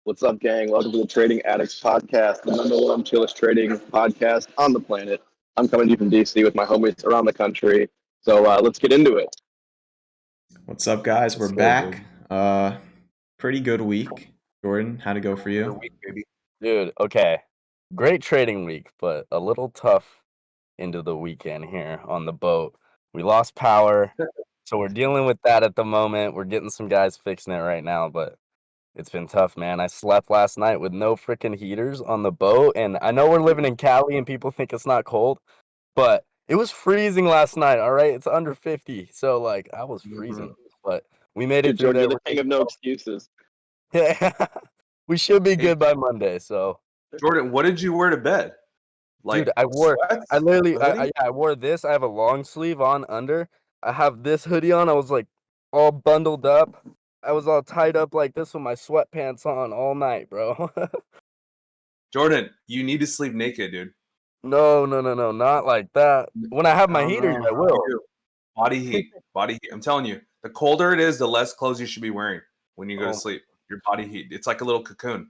What's up, gang? Welcome to the Trading Addicts Podcast, the number one chillest trading podcast on the planet. I'm coming to you from DC with my homies around the country. So let's get into it. What's up, guys? We're back. Pretty good week. Jordan, how'd it go for you? Week, baby. Dude, okay. Great trading week, but a little tough into the weekend here on the boat. We lost power, so we're dealing with that at the moment. We're getting some guys fixing it right now, but it's been tough, man. I slept last night with no freaking heaters on the boat, and I know we're living in Cali and people think it's not cold, but it was freezing last night, all right? It's under 50, so, like, I was freezing, but we made it through Jordan, there. you're the king of no excuses. Yeah, we should be good by Monday, so. Jordan, what did you wear to bed? Dude, I wore this. I have a long sleeve on under. I have this hoodie on. I was, like, all bundled up. I was all tied up like this with my sweatpants on all night, bro. Jordan, you need to sleep naked, dude. No, not like that. When I have my heaters, I will. Body heat. I'm telling you, the colder it is, the less clothes you should be wearing when you go to sleep. Your body heat. It's like a little cocoon.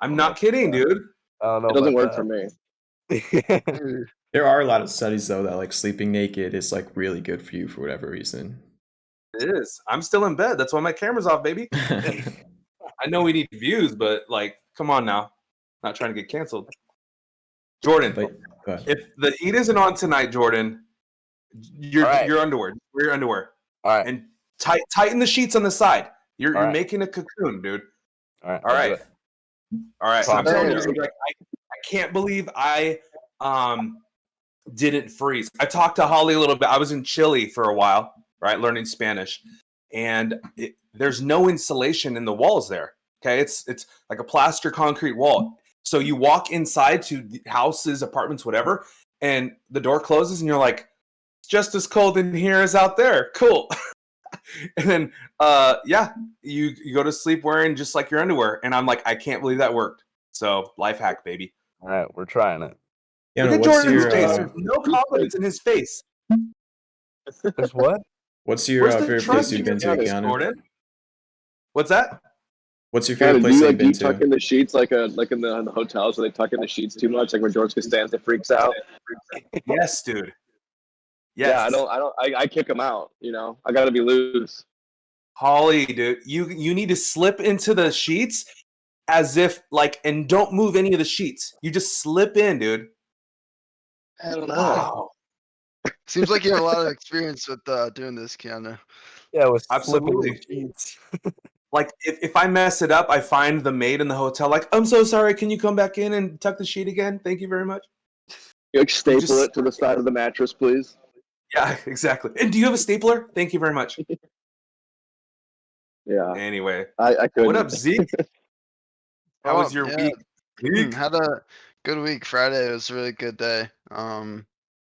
I'm not kidding, dude. I don't know. It doesn't work for me. There are a lot of studies, though, that like sleeping naked is like really good for you for whatever reason. It is. I'm still in bed. That's why my camera's off, baby. I know we need views, but like, come on now. Not trying to get canceled. Jordan, if the heat isn't on tonight, Jordan, your underwear. Wear your underwear. All right. And tighten the sheets on the side. You're making a cocoon, dude. All right. So I'm telling you, like, I can't believe I didn't freeze. I talked to Holly a little bit. I was in Chile for a while, right, learning Spanish, and there's no insulation in the walls there. Okay, it's like a plaster concrete wall. So you walk inside to houses, apartments, whatever, and the door closes, and you're like, it's just as cold in here as out there. Cool. And then, you go to sleep wearing just like your underwear, and I'm like, I can't believe that worked. So life hack, baby. All right, we're trying it. Look at Jordan's face. There's no confidence in his face. There's what? What's your favorite place you've been to, Keanu? Jordan? What's that? What's your favorite place you've been to? Do you tuck in the sheets like in the hotels where they tuck in the sheets too much, like when George Costanza freaks out? Yes, dude. Yes. Yeah, I kick him out. You know, I gotta be loose. Holly, dude, you need to slip into the sheets as if and don't move any of the sheets. You just slip in, dude. I don't know. Wow. Seems like you have a lot of experience with doing this, Keanu. Yeah, with absolutely. Sheets. Like if I mess it up, I find the maid in the hotel. Like, I'm so sorry. Can you come back in and tuck the sheet again? Thank you very much. You staple it to the side of the mattress, please. Yeah, exactly. And do you have a stapler? Thank you very much. Yeah. Anyway, I couldn't. What up, Zeke? How was your week? Had a good week. Friday was a really good day.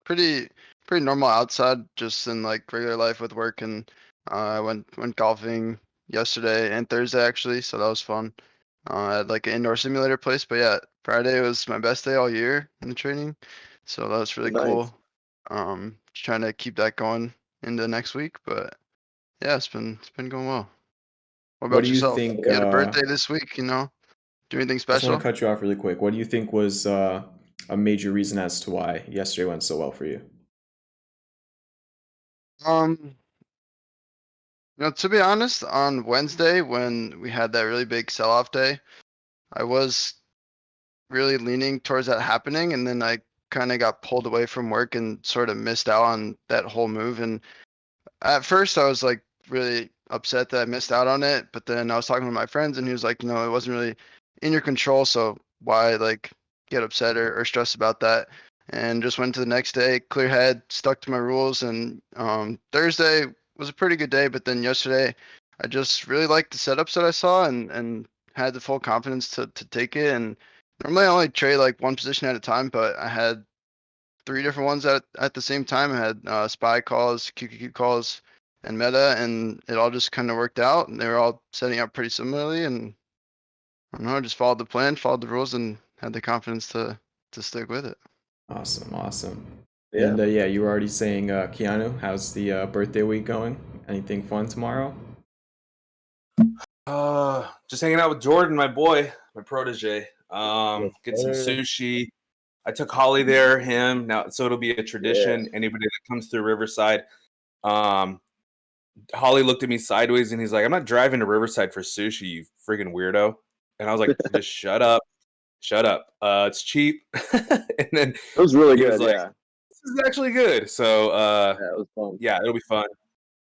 Pretty normal outside, just in like regular life with work, and I went golfing yesterday and Thursday actually, so that was fun. I had like an indoor simulator place, but yeah, Friday was my best day all year in the training, so that was really cool. Just trying to keep that going into next week, but yeah, it's been going well. What about yourself? You had a birthday this week, do anything special? I just want to cut you off really quick. What do you think was a major reason as to why yesterday went so well for you? To be honest, on Wednesday when we had that really big sell-off day, I was really leaning towards that happening, and then I kind of got pulled away from work and sort of missed out on that whole move. And at first I was like really upset that I missed out on it, but then I was talking to my friends and he was like, it wasn't really in your control, so why like get upset or stressed about that? And just went to the next day, clear head, stuck to my rules, and Thursday was a pretty good day, but then yesterday I just really liked the setups that I saw and had the full confidence to take it. And normally I only trade like one position at a time, but I had 3 different ones at the same time. I had SPY calls, QQQ calls, and meta, and it all just kind of worked out, and they were all setting up pretty similarly, and I don't know, I just followed the plan, followed the rules, and had the confidence to stick with it. Awesome. Yeah. And you were already saying, Keanu, how's the birthday week going? Anything fun tomorrow? Just hanging out with Jordan, my boy, my protege. Get some sir. sushi. I took Holly there, him. Now, so it'll be a tradition. Anybody that comes through Riverside. Holly looked at me sideways and he's like, "I'm not driving to Riverside for sushi, you freaking weirdo." And I was like, "Just shut up. Shut up. It's cheap." And then It was really he good. was like, Yeah, "This is actually good." So it was fun. yeah, it'll be fun.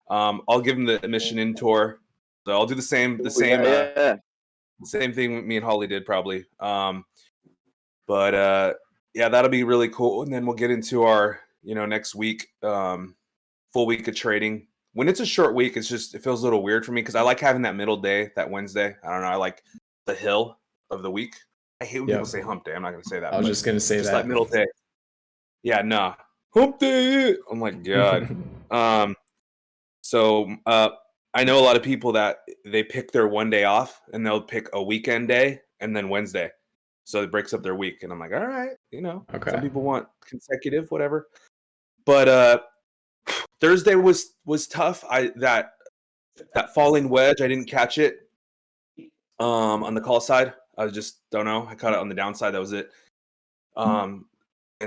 I'll give him the mission in tour. So I'll do the same Yeah. same thing me and Holly did probably. But yeah, that'll be really cool. And then we'll get into our, next week, full week of trading. When it's a short week, it feels a little weird for me because I like having that middle day, that Wednesday. I don't know. I like the hill of the week. I hate when people say hump day. I'm not going to say that. I was just going to say just that. Like middle day. Yeah, nah. Hump day. I'm like, God. So I know a lot of people that they pick their one day off and they'll pick a weekend day and then Wednesday. So it breaks up their week. And I'm like, all right, Okay. some people want consecutive, whatever. But Thursday was tough. That falling wedge, I didn't catch it on the call side. I just don't know. I caught it on the downside. That was it. And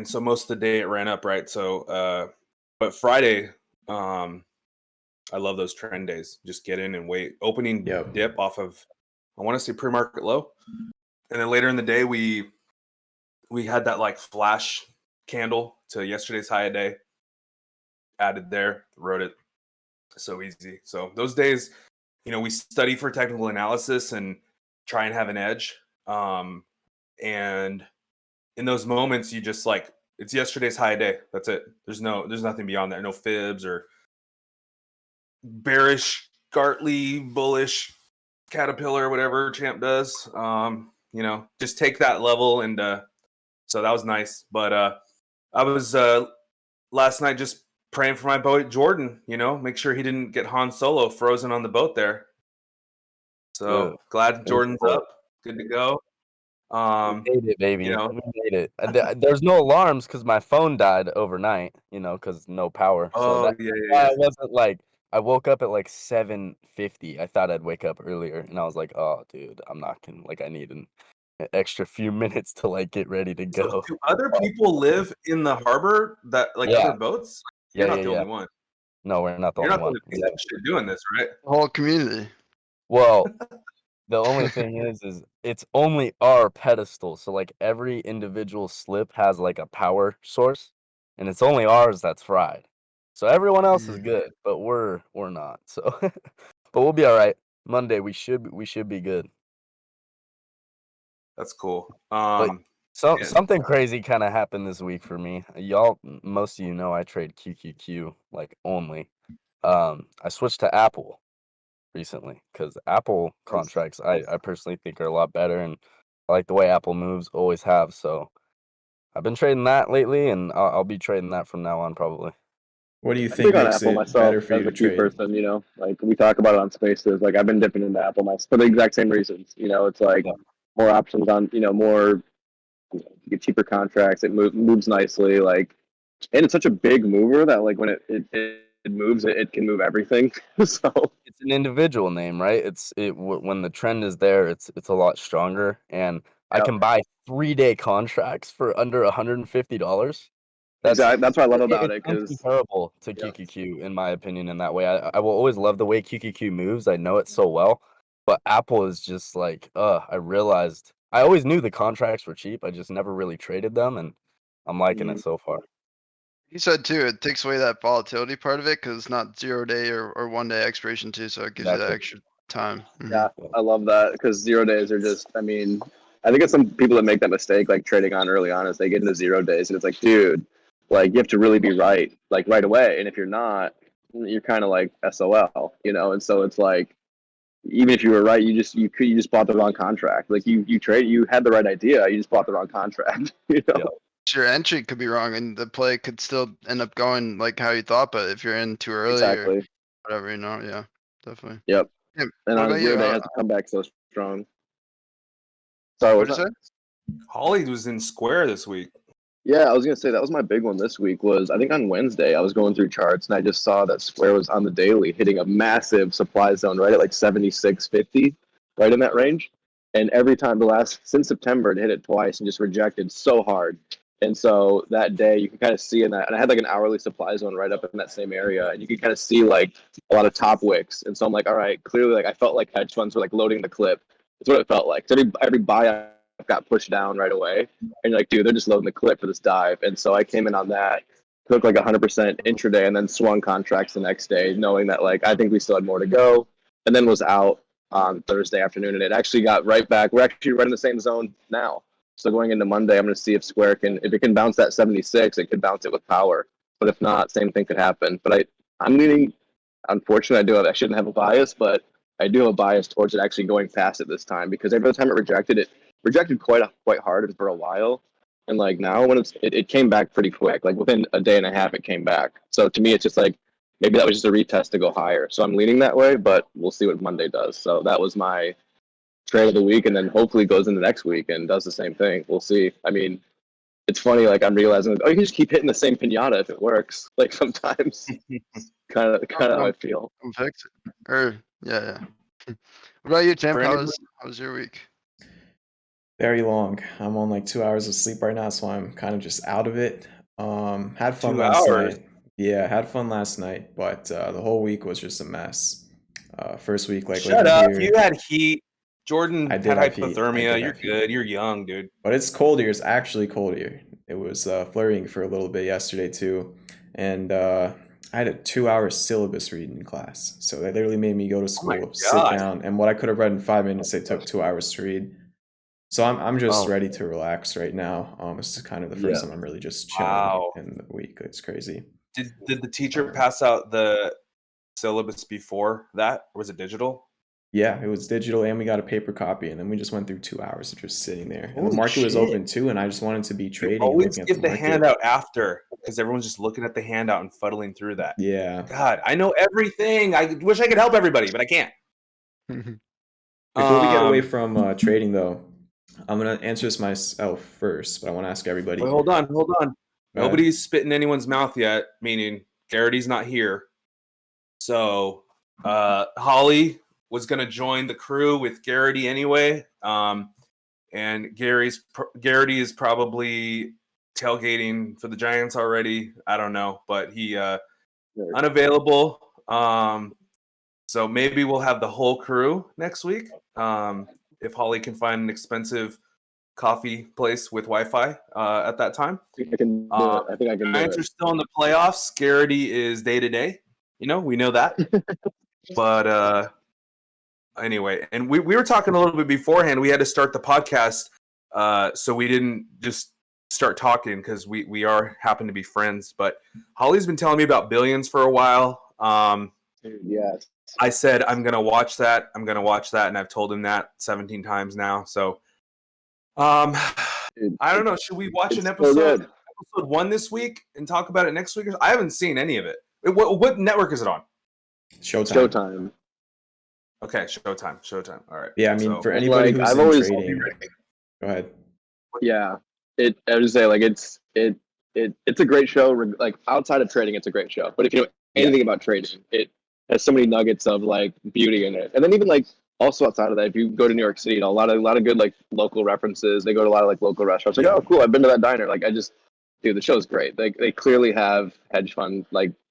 so most of the day it ran up, right? So but Friday, I love those trend days. Just get in and wait. Opening dip off of, I want to say pre-market low, and then later in the day we had that like flash candle to yesterday's high a day. Added there, wrote it. So easy. So those days, we study for technical analysis and try and have an edge. And in those moments, you just like, it's yesterday's high day. That's it. There's nothing beyond that. No fibs or bearish Gartley, bullish Caterpillar, whatever Champ does. Just take that level. And so that was nice. But I was last night just praying for my boy Jordan, make sure he didn't get Han Solo frozen on the boat there. So glad Jordan's up. Good to go. We made it, baby. We made it. There's no alarms because my phone died overnight, because no power. So yeah. I wasn't like, I woke up at like 7:50. I thought I'd wake up earlier, and I was like, "Oh, dude, I'm not gonna I need an extra few minutes to like get ready to go." So do other people live in the harbor that other boats? You're not the only one. No, we're not the You're only not one. the only piece of shit doing this, right? The whole community. Well, the only thing is it's only our pedestal. So like every individual slip has like a power source, and it's only ours that's fried. So everyone else is good, but we're not. So, but we'll be all right. Monday we should be good. That's cool. But something crazy kind of happened this week for me. Y'all, most of you know I trade QQQ like only. I switched to Apple recently because Apple contracts I personally think are a lot better, and I like the way Apple moves, always have. So I've been trading that lately, and I'll be trading that from now on probably. What do you think makes it better for you to trade? Person, like we talk about it on Spaces. Like I've been dipping into Apple myself for the exact same reasons. It's like more options on, more you get cheaper contracts. It moves nicely. Like, and it's such a big mover that like when it moves, it can move everything. So it's an individual name, right? When the trend is there, it's a lot stronger, and I can buy 3-day contracts for under $150. That's what I love about it, because it's comparable to QQQ in my opinion. In that way, I will always love the way QQQ moves. I know it so well, but Apple is just like, I realized I always knew the contracts were cheap. I just never really traded them, and I'm liking it so far. He said too, it takes away that volatility part of it because it's not 0-day or 1-day expiration too, so it gives you that extra time. Yeah, I love that because 0 days are just, I think it's some people that make that mistake, like trading on early on, is they get into 0 days and it's like, dude, like you have to really be right, like right away. And if you're not, you're kind of like SOL, and so it's like, even if you were right, you just bought the wrong contract. Like you had the right idea, you just bought the wrong contract. Your entry could be wrong and the play could still end up going like how you thought, but if you're in too early or whatever, yeah, definitely. Yep. Yeah, and on 0 day has to come back so strong. Sorry, what did you say? Holly was in square this week. Yeah, I was gonna say that was my big one this week. Was I think on Wednesday I was going through charts and I just saw that Square was on the daily hitting a massive supply zone right at like 76.50, right in that range. And every time since September it hit it twice and just rejected so hard. And so that day you can kind of see in that, and I had like an hourly supply zone right up in that same area, and you can kind of see like a lot of top wicks. And so I'm like, all right, clearly like I felt like hedge funds were like loading the clip. That's what it felt like. So every buy got pushed down right away. And you're like, dude, they're just loading the clip for this dive. And so I came in on that, took like 100% intraday, and then swung contracts the next day, knowing that like I think we still had more to go. And then was out on Thursday afternoon, and it actually got right back. We're actually right in the same zone now. So going into Monday, I'm going to see if Square if it can bounce that 76, it could bounce it with power. But if not, same thing could happen. But I'm leaning. Unfortunately, I shouldn't have a bias, but I do have a bias towards it actually going past it this time, because every time it rejected quite hard for a while, and like now when it came back pretty quick, like within a day and a half it came back. So to me it's just like maybe that was just a retest to go higher. So I'm leaning that way, but we'll see what Monday does. So that was my trade of the week, and then hopefully goes into next week and does the same thing. We'll see. I mean, it's funny, like I'm realizing, you can just keep hitting the same pinata if it works. Like sometimes, kind of how I feel. Come fix it. Or yeah. What about you, Champ? How Brandon? was your week? Very long. I'm on like 2 hours of sleep right now, so I'm kind of just out of it. Had fun 2 last hours? night. Yeah, had fun last night, but the whole week was just a mess. First week, like Shut living up. here, You had heat. Jordan I had did have heat. I hypothermia. did You're have heat. good. You're young, dude. But it's cold here. It's actually cold here. It was flurrying for a little bit yesterday too, and I had a 2 hour syllabus reading class. So they literally made me go to Oh my school, sit God. down, and what I could have read in 5 minutes, it took 2 hours to read. So I'm just Oh. ready to relax right now. This is kind of the first time I'm really just chilling Wow. in the week. It's crazy. Did the teacher pass out the syllabus before that, or was it digital? Yeah, it was digital, and we got a paper copy, and then we just went through 2 hours of just sitting there. And the Holy market was shit. open too, and I just wanted to be You trading and always looking at the get the market. handout after, because everyone's just looking at the handout and fuddling through that. Yeah. God, I know everything. I wish I could help everybody, but I can't. Before we get away from trading, though, I'm gonna answer this myself first, but I want to ask everybody. Wait, hold on. Go ahead. Nobody's spit in anyone's mouth yet, meaning Garrity's not here. So Holly was going to join the crew with Garrity anyway. And Garrity is probably tailgating for the Giants already. I don't know, but he unavailable. So maybe we'll have the whole crew next week. If Holly can find an expensive coffee place with Wi-Fi at that time. I think I can do it. I think I can do Giants are it. still in the playoffs. Garrity is day to day. We know that. But anyway, and we were talking a little bit beforehand. We had to start the podcast, so we didn't just start talking because we happen to be friends. But Holly's been telling me about Billions for a while. Dude, yes. I said I'm gonna watch that. And I've told him that 17 times now. So, Dude, I don't know. Should we watch an so episode? good. Episode 1 this week and talk about it next week? I haven't seen any of it. What network is it on? Showtime. Okay, Showtime. All right. Yeah, I mean, So- for anybody Like, who's I've in always- trading, go ahead. Yeah, I would say like it's a great show. Like outside of trading, it's a great show. But if you know anything about trading, it has so many nuggets of like beauty in it. And then even like also outside of that, if you go to New York City, a lot of good like local references. They go to a lot of like local restaurants. Like, oh, cool, I've been to that diner. Like, dude, the show's great. They clearly have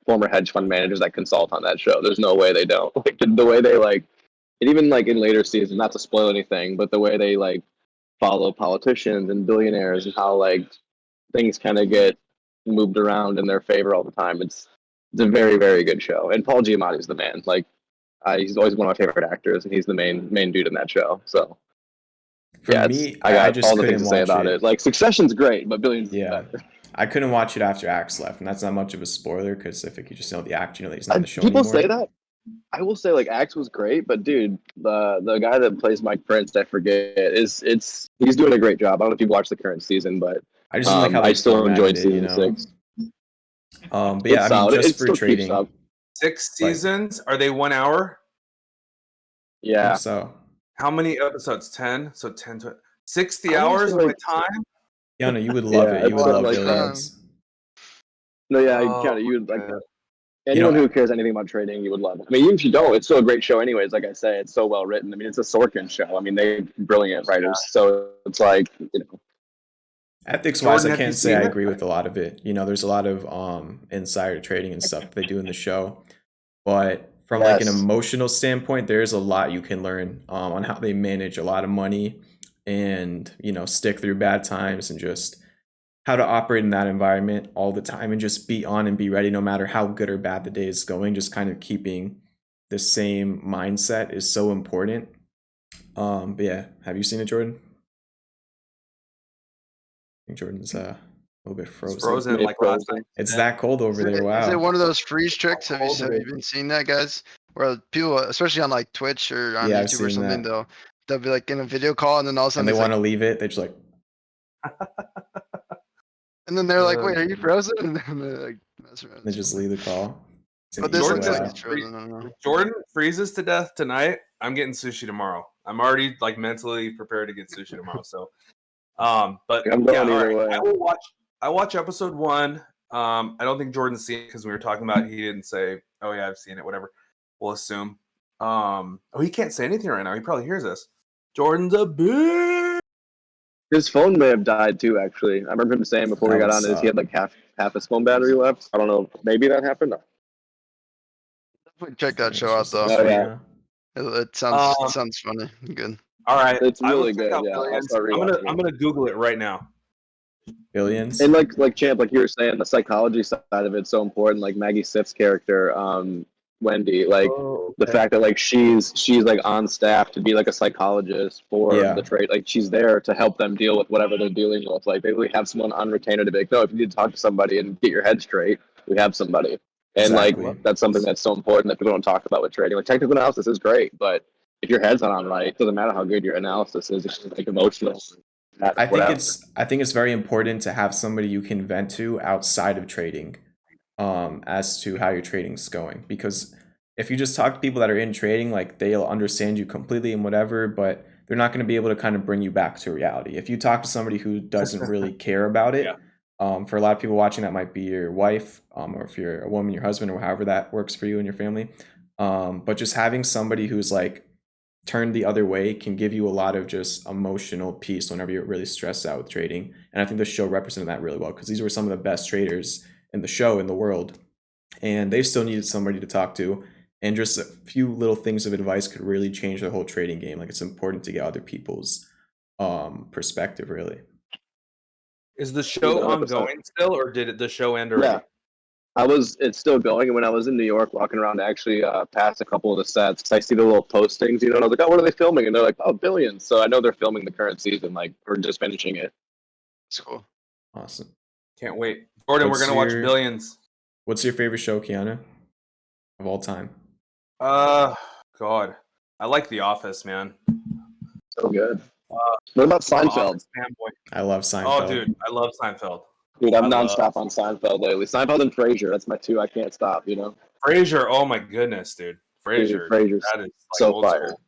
former hedge fund managers that consult on that show. There's no way they don't. Like the way they like, and even like in later seasons, not to spoil anything, but the way they like follow politicians and billionaires and how like things kind of get moved around in their favor all the time. It's a very, very good show. And Paul Giamatti's the man. Like he's always one of my favorite actors, and he's the main dude in that show. So For me, I got just all the couldn't things to say watch about it. Like Succession's great, but Billions is Yeah. better. I couldn't watch it after Axe left, and that's not much of a spoiler because if you just know the act, you know that he's not in the show People anymore. say that. I will say like Axe was great, but dude, the guy that plays Mike Prince, I forget, he's doing a great job. I don't know if you've watched the current season, but I just didn't like how they I still enjoyed formatted it, season 6. But yeah, It's I mean, solid. just It for still keeps trading, up. 6 seasons? Are they 1 hour? Yeah. so How many episodes? 10? So 10 to 60 I wanna hours say, of my like, time? Yana, you would love it. You would it's love like Billions. no, yeah, Oh, you would like man. anyone know, who cares anything about trading, you would love it. I mean, even if you don't, it's still a great show, anyways. Like I say, it's so well written. I mean, it's a Sorkin show. I mean, they're brilliant writers, so it's like ethics wise, Jordan, I have you can't say I seen it? agree with a lot of it. You know, there's a lot of insider trading and stuff that they do in the show, but from like an Yes. emotional standpoint, there's a lot you can learn on how they manage a lot of money and stick through bad times and just how to operate in that environment all the time and just be on and be ready no matter how good or bad the day is going. Just kind of keeping the same mindset is so important. But yeah, have you seen it, Jordan? I think Jordan's a little bit It's frozen. frozen like last night. It's that cold over there. Is it Wow. one of those freeze tricks? Have you been seeing that, guys? Where people, especially on like Twitch or on Yeah, I've YouTube or seen something, that. they'll be like in a video call and then all of a And sudden they it's want like, to leave it. They're just like, and then they're like, Uh, wait, are you frozen? And then they're like, mess around. they just leave the call. It's an But this easy looks way like out. it's frozen. I don't know. Jordan freezes to death tonight. I'm getting sushi tomorrow. I'm already like mentally prepared to get sushi tomorrow. So, but I'm yeah, going all either right. way. I watch episode 1. I don't think Jordan's seen it because we were talking about. He didn't say, "Oh yeah, I've seen it." Whatever. We'll assume. Oh, he can't say anything right now. He probably hears us. Jordan's a bitch. His phone may have died too. Actually, I remember him saying before we That got would on this, he had suck. like half his phone battery left. I don't know. Maybe that happened. Definitely check that It's show out just though. this Oh, right yeah. now. It Um, sounds funny. Good. All right, It's I will really check good. out Yeah, I'll Billions. start I'm rewatching gonna Google it right now. Billions. And like Champ, like you were saying, the psychology side of it's so important. Like Maggie Siff's character, Wendy, like the fact that like she's like on staff to be like a psychologist for Yeah. the trade. Like she's there to help them deal with whatever they're dealing with. Like they really have someone on retainer to be like, no, if you need to talk to somebody and get your head straight, we have somebody. And Exactly. like that's something that's so important that people don't talk about with trading. Like technical analysis is great, but if your head's not on right, it doesn't matter how good your analysis is. It's just like emotional. I think Whatever. it's very important to have somebody you can vent to outside of trading, as to how your trading's going. Because if you just talk to people that are in trading, like they'll understand you completely and whatever, but they're not going to be able to kind of bring you back to reality. If you talk to somebody who doesn't really care about it, for a lot of people watching, that might be your wife, or if you're a woman, your husband, or however that works for you and your family. But just having somebody who's like turned the other way can give you a lot of just emotional peace whenever you're really stressed out with trading. And I think the show represented that really well because these were some of the best traders in the show in the world. And they still needed somebody to talk to. And just a few little things of advice could really change the whole trading game. Like it's important to get other people's perspective, really. Is the show 100%. ongoing still, or did the show end already? Yeah. It's still going. And when I was in New York walking around, I actually passed a couple of the sets because I see the little postings, and I was like, oh, what are they filming? And they're like, oh, Billions. So I know they're filming the current season, like, or just finishing it. It's cool. Awesome. Can't wait. Jordan, What's we're gonna watch your- Billions. What's your favorite show, Kiana, of all time? God, I like The Office, man. So good. What about I'm an Seinfeld? Office fanboy. I love Seinfeld. Oh, dude, I love Seinfeld. Dude, I'm I love- nonstop on Seinfeld lately. Seinfeld and Frasier, that's my two I can't stop, you know? Frasier, oh my goodness, dude. Frasier, Frasier's that is like so old fire. school.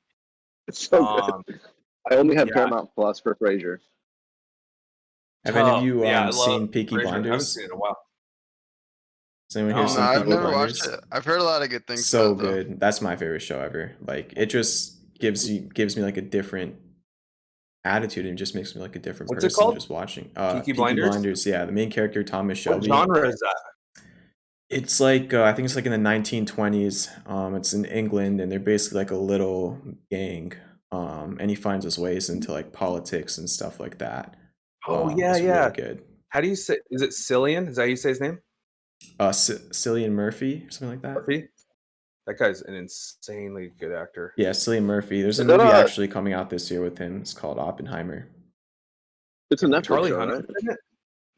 It's so good. I only have yeah. Paramount Plus for Frasier. Have any of Tough. you Yeah, I love seen Peaky Frasier. I haven't Blinders? seen it in a while. Has anyone No, here No, seen I've Peaky never Blinders? watched it. I've heard a lot of good things. So about it, though. good. That's my favorite show ever. Like it just gives me like a different attitude and just makes me like a different What's it person called? just watching. Peaky Blinders? Yeah, the main character Thomas What Shelby. genre is that? It's like I think it's like in the 1920s. It's in England and they're basically like a little gang. And he finds his ways into like politics and stuff like that. Oh yeah, it's yeah. really good. How do you say? Is it Cillian? Is that how you say his name? Cillian Murphy or something like that. Murphy. That guy's an insanely good actor. Yeah, Cillian Murphy. There's a Is that movie a- actually coming out this year with him. It's called Oppenheimer. It's a Netflix Charlie show, Hunnam right? in it?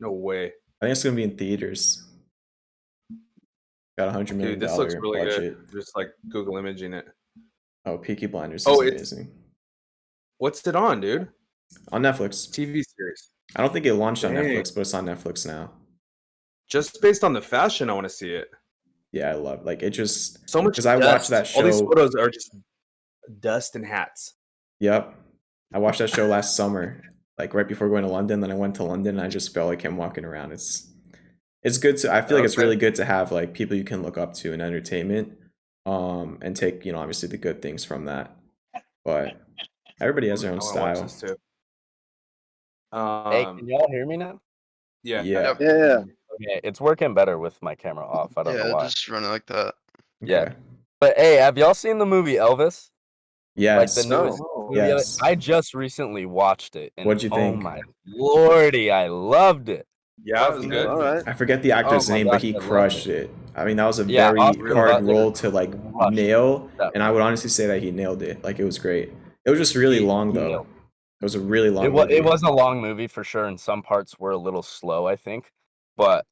No way, I think it's gonna be in theaters. Got $100 million dude. This looks really budget. good. Just like Google imaging it. Oh, Peaky Blinders Oh, is it's- amazing. What's it on, dude? On Netflix. TV series. I don't think it launched on Dang. Netflix, but it's on Netflix now. Just based on the fashion, I want to see it. Yeah, I love like it just So much because I dust. watched that All these show. photos are just dust and hats. Yep. I watched that show last summer like right before going to London. Then I went to London and I just felt like him walking around. It's good to, I feel like it's really good to have like people you can look up to in entertainment, and take, obviously the good things from that. But everybody has their own I want to watch style. this too. Hey, can y'all hear me now? Yeah. Yeah. Yeah. Okay, it's working better with my camera off. I don't know Yeah, why. just run it like that. Yeah. Okay. But hey, have y'all seen the movie Elvis? Like the Yes. newest No. movie? Yes. I just recently watched it, and What'd you oh think? my lordy, I loved it. Yeah, it was good. All right. I forget the actor's Oh my name, gosh, but he I loved crushed it. it. I mean, that was a Yeah, very Austin hard Butler role to like crushed nail, that and I would honestly say that he nailed it. Like, it was great. It was just really long he though. nailed It was a really long it movie. was a long movie for sure, and some parts were a little slow, I think. But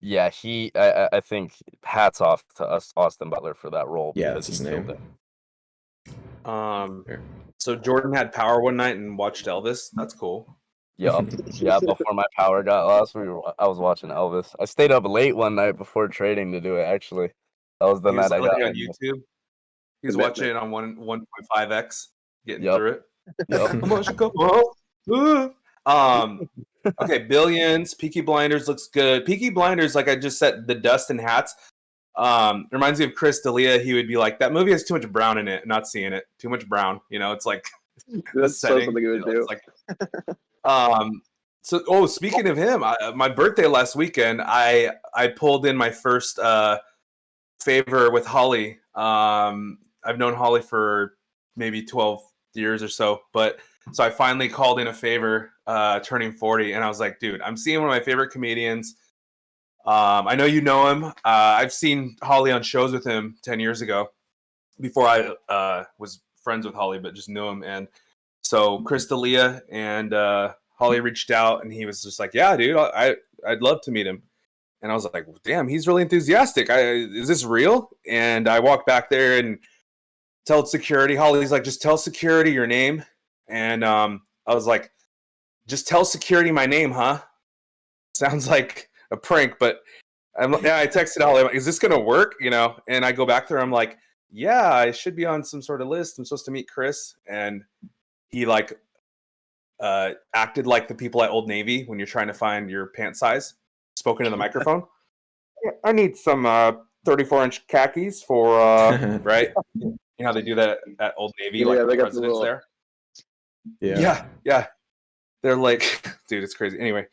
yeah, I think hats off to us, Austin Butler, for that role Yeah, because that's he his killed name. it. Here. So Jordan had power one night and watched Elvis. That's cool. Yup. Yeah, before my power got lost, I was watching Elvis. I stayed up late one night before trading to do it. Actually, that was the He was night I like got on YouTube. He was Commitment. watching it on 1.5x, getting Yup. through it. Yup. How much go? Okay, Billions, Peaky Blinders looks good. Peaky Blinders, like I just said, the dust and hats. Reminds me of Chris D'Elia. He would be like, that movie has too much brown in it. Not seeing it. Too much brown. It's like the That's so setting. something you would do. It's like, so speaking of him, my birthday last weekend, I pulled in my first favor with Holly. I've known Holly for maybe 12 years or so, but so I finally called in a favor, turning 40, and I was like, dude, I'm seeing one of my favorite comedians. I know you know him. I've seen Holly on shows with him 10 years ago, before I was friends with Holly, but just knew him. And so Chris D'Elia and Holly reached out, and he was just like, yeah, dude, I'd love to meet him. And I was like, damn, he's really enthusiastic. Is this real? And I walked back there and told security. Holly's like, just tell security your name. And I was like, just tell security my name, huh? Sounds like a prank, but I texted Holly, like, is this going to work? And I go back there. I'm like, yeah, I should be on some sort of list. I'm supposed to meet Chris. And he acted like the people at Old Navy when you're trying to find your pant size, spoken in the microphone. Yeah, I need some 34-inch khakis for right. You know how they do that at Old Navy, Yeah, like they the got the president's little- there. Yeah. They're like, dude, it's crazy. Anyway,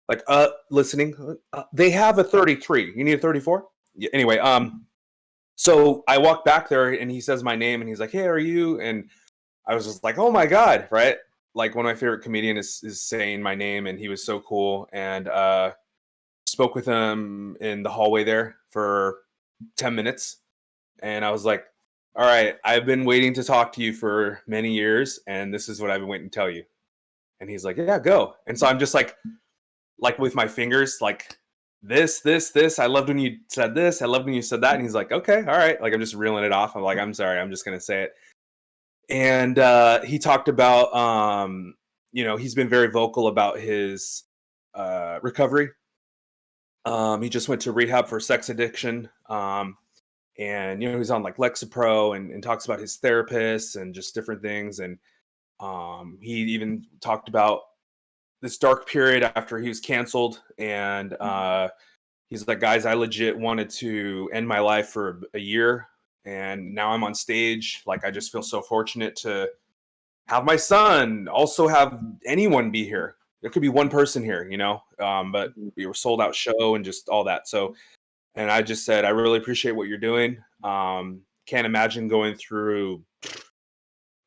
like listening, they have a 33. You need a 34? Yeah. Anyway, so I walked back there and he says my name and he's like, hey, are you? And I was just like, oh my God, right? Like one of my favorite comedians is saying my name, and he was so cool. And spoke with him in the hallway there for 10 minutes. And I was like, all right, I've been waiting to talk to you for many years, and this is what I've been waiting to tell you. And he's like, yeah, go. And so I'm just like with my fingers, like this. I loved when you said this. I loved when you said that. And he's like, okay, all right. Like I'm just reeling it off. I'm like, I'm sorry. I'm just going to say it. And he talked about, he's been very vocal about his recovery. He just went to rehab for sex addiction. And, he's on like Lexapro and talks about his therapist and just different things. And he even talked about this dark period after he was canceled. And he's like, guys, I legit wanted to end my life for a year. And now I'm on stage. Like, I just feel so fortunate to have my son, also have anyone be here. There could be one person here, but we were sold out show and just all that. So, and I just said, I really appreciate what you're doing. Can't imagine going through,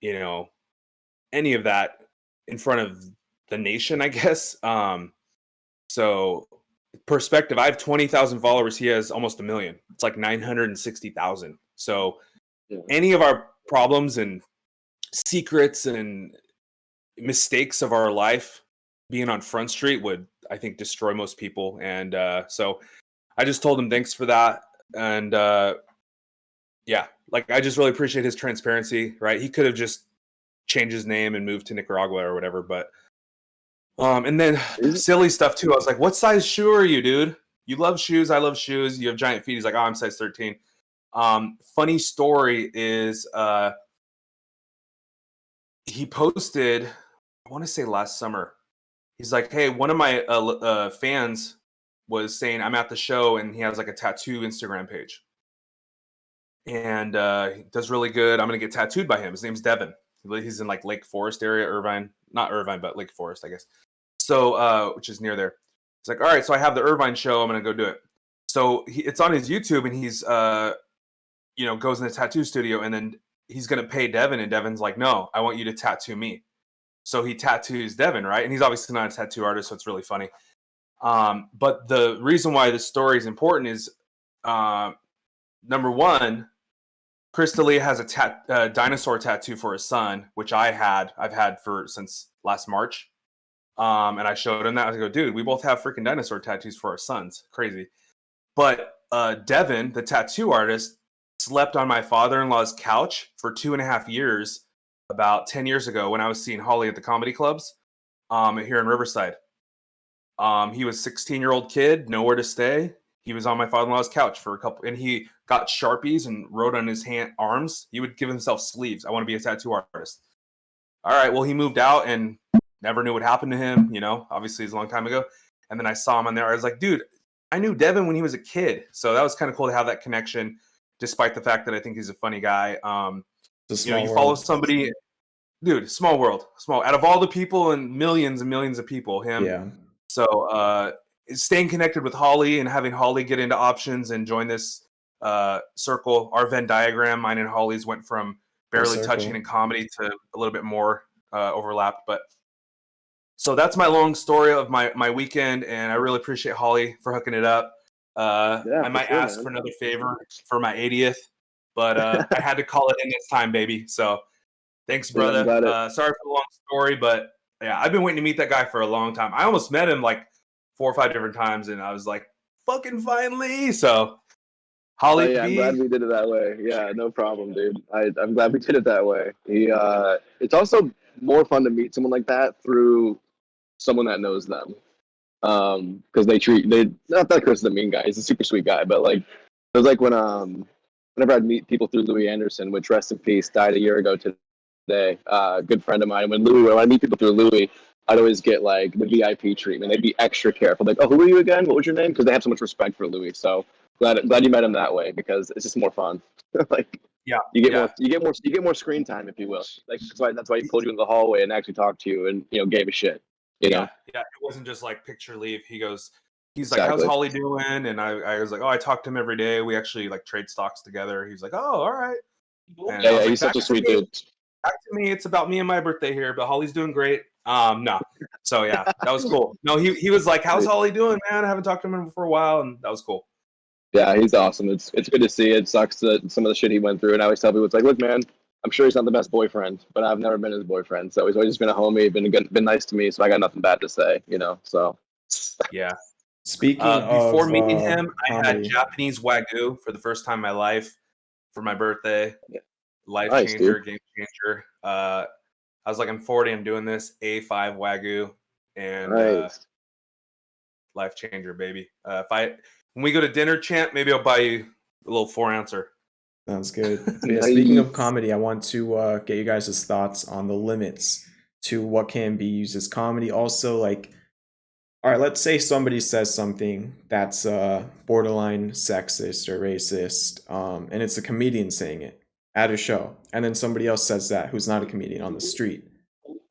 any of that in front of the nation, I guess. So perspective, I have 20,000 followers. He has almost 1 million. It's like 960,000. So any of our problems and secrets and mistakes of our life being on Front Street would, I think, destroy most people. And so I just told him thanks for that. And yeah, like I just really appreciate his transparency, right? He could have just changed his name and moved to Nicaragua or whatever, but and then silly stuff too. I was like, what size shoe are you, dude? You love shoes, I love shoes. You have giant feet. He's like, oh, I'm size 13. Funny story is he posted, want to say last summer. He's like, hey, one of my fans was saying I'm at the show, and he has like a tattoo Instagram page, and he does really good. I'm gonna get tattooed by him. His name's Devin. He's in like Lake Forest area, not Irvine, but Lake Forest, I guess. So, which is near there. He's like, all right, so I have the Irvine show. I'm gonna go do it. So it's on his YouTube, and he's goes in the tattoo studio, and then he's gonna pay Devin, and Devin's like, no, I want you to tattoo me. So he tattoos Devin, right? And he's obviously not a tattoo artist, so it's really funny. But the reason why this story is important is, number one, Chris D'Elia has a dinosaur tattoo for his son, which I've had since last March. And I showed him that. I go, dude, we both have freaking dinosaur tattoos for our sons. Crazy. But Devin, the tattoo artist, slept on my father-in-law's couch for 2.5 years, about 10 years ago when I was seeing Holly at the comedy clubs here in Riverside. He was a 16-year-old kid, nowhere to stay. He was on my father-in-law's couch for a couple, and he got Sharpies and wrote on his arms. He would give himself sleeves. I want to be a tattoo artist. All right, well, he moved out and never knew what happened to him. Obviously it's a long time ago. And then I saw him on there. I was like, dude, I knew Devin when he was a kid. So that was kind of cool to have that connection, despite the fact that I think he's a funny guy. You follow somebody, dude, small world, out of all the people and millions of people, him. Yeah. So staying connected with Holly and having Holly get into options and join this circle. Our Venn diagram, mine and Holly's, went from barely touching in comedy to a little bit more overlapped. But so that's my long story of my weekend, and I really appreciate Holly for hooking it up. I might ask for another favor for my 80th, but I had to call it in this time, baby. So thanks, brother. Sorry for the long story, but yeah, I've been waiting to meet that guy for a long time. I almost met him like 4 or 5 different times, and I was like, fucking finally. So Holly, I'm glad we did it that way. Yeah, no problem, dude. I'm glad we did it that way. It's also more fun to meet someone like that through someone that knows them. Because not that Chris is a mean guy, he's a super sweet guy, but like it was like whenever I'd meet people through Louis Anderson, which rest in peace, died a year ago today. Good friend of mine. When I meet people through Louis, I'd always get like the VIP treatment. They'd be extra careful. Like, oh, who are you again? What was your name? Because they have so much respect for Louis. So glad you met him that way, because it's just more fun. Like, you get more screen time, if you will. Like that's why he pulled you in the hallway and actually talked to you and gave a shit. Yeah, it wasn't just like picture leave. He's like, how's Holly doing? And I was like, oh, I talk to him every day. We actually like trade stocks together. He's like, oh, all right. And yeah, he's such a sweet dude. Back to me, it's about me and my birthday here, but Holly's doing great. No. So yeah, that was cool. No, he was like, how's Holly doing, man? I haven't talked to him for a while, and that was cool. Yeah, he's awesome. It's good to see. It sucks that some of the shit he went through, and I always tell people, it's like, look, man, I'm sure he's not the best boyfriend, but I've never been his boyfriend. So he's always just been a homie, been nice to me. So I got nothing bad to say, So yeah. Speaking before of meeting him, I had comedy. Japanese Wagyu for the first time in my life for my birthday. Yeah. Life Nice, changer, dude. game changer. I was like, I'm 40, I'm doing this A5 Wagyu, and nice. life changer, baby. When we go to dinner, champ, maybe I'll buy you a little 4-ouncer. Sounds good. So yeah, speaking of comedy, I want to get you guys' thoughts on the limits to what can be used as comedy. Also, like, all right, let's say somebody says something that's borderline sexist or racist, and it's a comedian saying it at a show, and then somebody else says that who's not a comedian on the street.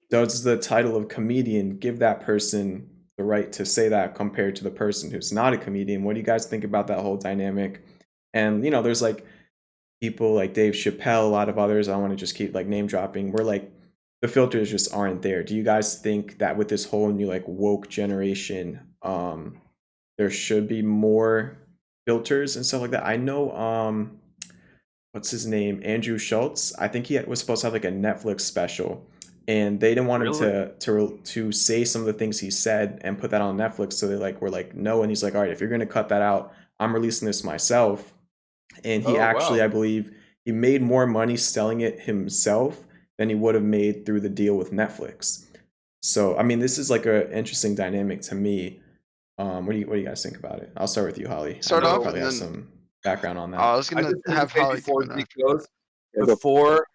Does the title of comedian give that person the right to say that compared to the person who's not a comedian? What do you guys think about that whole dynamic? And there's like people like Dave Chappelle, a lot of others, I want to just keep like name dropping, where like the filters just aren't there. Do you guys think that with this whole new like woke generation, there should be more filters and stuff like that? I know, what's his name? Andrew Schultz. I think he was supposed to have like a Netflix special, and they didn't want him to say some of the things he said and put that on Netflix. So they were like, no. And he's like, all right, if you're going to cut that out, I'm releasing this myself. And he I believe he made more money selling it himself than he would have made through the deal with Netflix. So, I mean, this is like an interesting dynamic to me. What do you guys think about it? I'll start with you, Holly. Start off, probably and have then some background on that. I was gonna have Holly before come in. he goes. Before,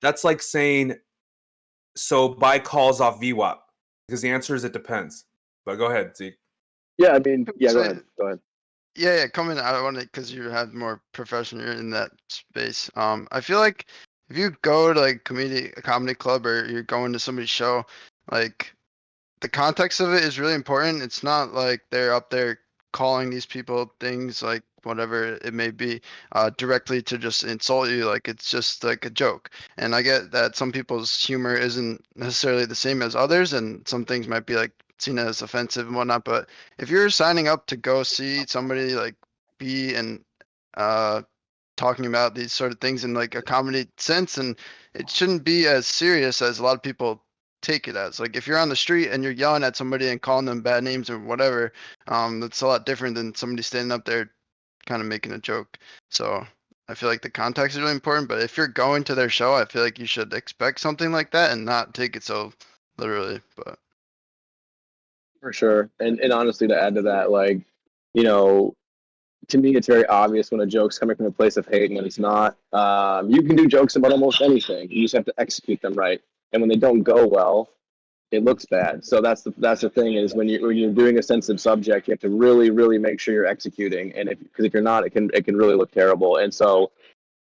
that's like saying So buy calls off VWAP, because the answer is it depends. But go ahead, Zeke. Yeah, I mean, yeah, go So- ahead. Go ahead. Yeah, come in. I want it because you have more professional in that space. I feel like if you go to like a comedy club, or you're going to somebody's show, like the context of it is really important. It's not like they're up there calling these people things like whatever it may be, directly to just insult you. Like it's just like a joke. And I get that some people's humor isn't necessarily the same as others, and some things might be like seen as offensive and whatnot. But if you're signing up to go see somebody like be and uh talking about these sort of things in like a comedy sense, and it shouldn't be as serious as a lot of people take it as. Like if you're on the street and you're yelling at somebody and calling them bad names or whatever, that's a lot different than somebody standing up there kind of making a joke. So I feel like the context is really important, but if you're going to their show, I feel like you should expect something like that and not take it so literally. But For sure. And honestly, to add to that, like, you know, to me, it's very obvious when a joke's coming from a place of hate and when it's not. You can do jokes about almost anything. You just have to execute them right. And when they don't go well, it looks bad. So that's the thing is when you're doing a sensitive subject, you have to really, really make sure you're executing. And because if you're not, it can really look terrible. And so